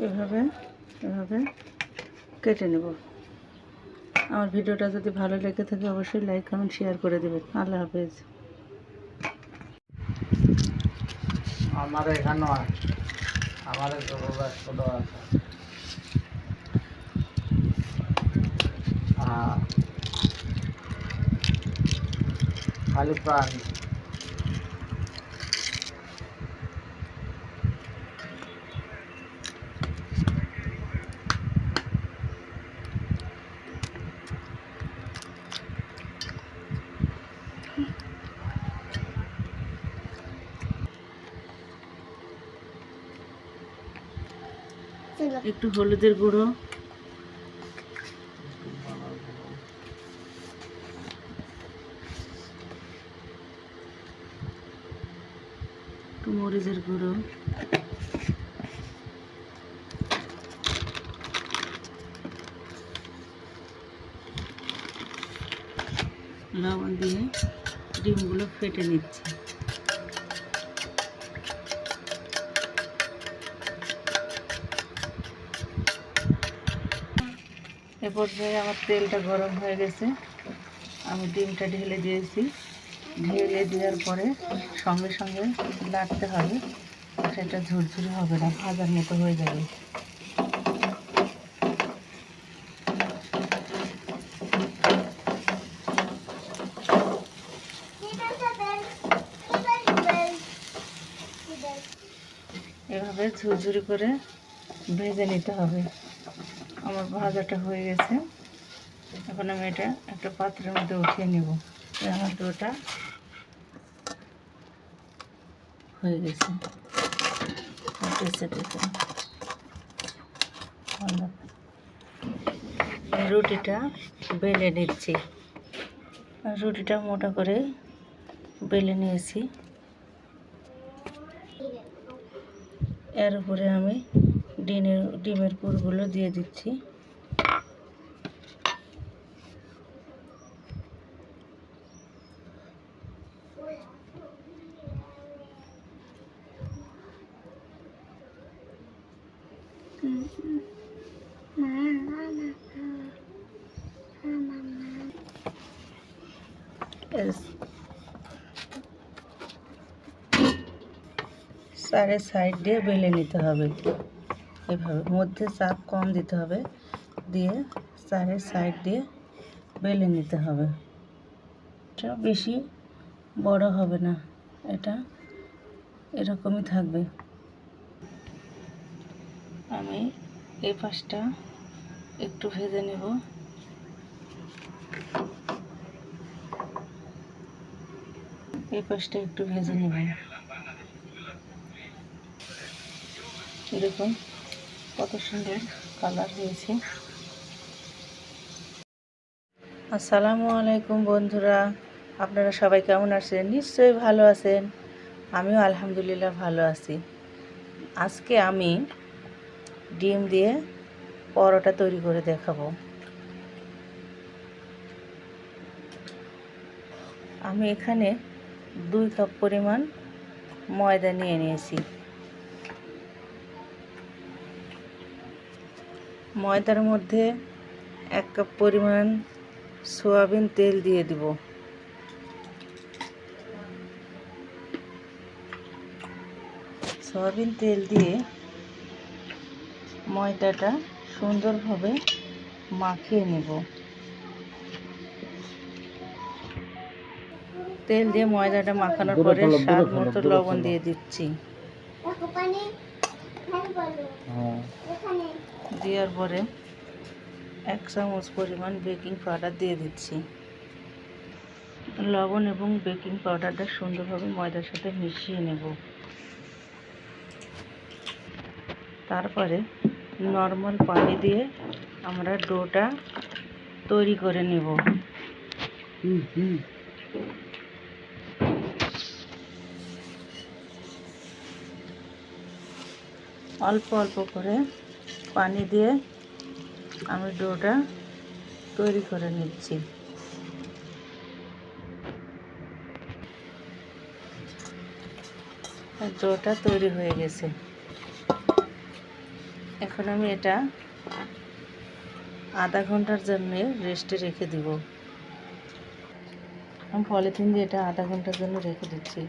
এভাবে এভাবে কেটে নেব। আমার ভিডিওটা যদি ভালো লেগে থাকে অবশ্যই লাইক কমেন্ট শেয়ার করে দেবেন। আল্লাহ হাফেজ। আমার এখানেও আছে, আমার ছোটো আছে। হ্যাঁ, খালি প্রাণ। একটু হলুদের গুঁড়ো, একটু মরিচের গুঁড়ো, লবণ দিয়ে ডিমগুলো ফেটে নিচ্ছি। এ পর্যায়ে আমার তেলটা গরম হয়ে গেছে, আমি ডিমটা ঢেলে দিয়েছি। ঢেলে দেওয়ার পরে সঙ্গে সঙ্গে নাড়তে হবে, সেটা ঝুরঝুরে হবে না, ভাজার মতো হয়ে যাবে। এভাবে ঝুরঝুরি করে ভেজে নিতে হবে। আমার ভাজাটা হয়ে গেছে, এখন আমি এটা একটা পাত্রের মধ্যে উঠিয়ে নেব। আমার ডোটা হয়ে গেছে। রুটিটা বেলে নিচ্ছি। রুটিটা মোটা করে বেলে নিয়েছি। এর উপরে আমি ডিমের পুরগুলো দিয়ে দিচ্ছি। চারের সাইড দিয়ে বেলে নিতে হবে, এভাবে মধ্যে চাপ কম দিতে হবে, দিয়ে চারের সাইড দিয়ে বেলে নিতে হবে। এটা বেশি বড় হবে না, এটা এরকমই থাকবে। আমি এই পাশটা একটু ভেজে নেব। এই পাশটা একটু ভেজে নেব। এরকম কত সুন্দর কালার হয়েছে। আসসালামু আলাইকুম বন্ধুরা, আপনারা সবাই কেমন আছেন? নিশ্চয়ই ভালো আছেন। আমিও আলহামদুলিল্লাহ ভালো আছি। আজকে আমি ডিম দিয়ে পরোটা তৈরি করে দেখাবো। আমি এখানে 2 কাপ পরিমাণ ময়দা নিয়ে নিয়েছি। ময়দার মধ্যে 1 কাপ পরিমাণ সয়াবিন তেল দিয়ে দিব। সয়াবিন তেল দিয়ে ময়দাটা সুন্দরভাবে মাখিয়ে নেব। তেল দিয়ে ময়দাটা মাখানোর পরে স্বাদ মতো লবণ দিয়ে দিচ্ছি। দেওয়ার পরে 1 চামচ পরিমাণ বেকিং পাউডার দিয়ে দিচ্ছি। লবণ এবং বেকিং পাউডারটা সুন্দরভাবে ময়দার সাথে মিশিয়ে নেব। তারপরে নর্মাল পানি দিয়ে আমরা ডোটা তৈরি করে নেব। অল্প অল্প করে পানি দিয়ে আমি ডোটা তৈরি করে নিচ্ছি। ডোটা তৈরি হয়ে গেছে। এখন আমি এটা আধা ঘন্টার জন্য রেস্টে রেখে দিব। আমি পলিথিন দিয়ে এটা আধা ঘন্টার জন্য রেখে দিচ্ছি।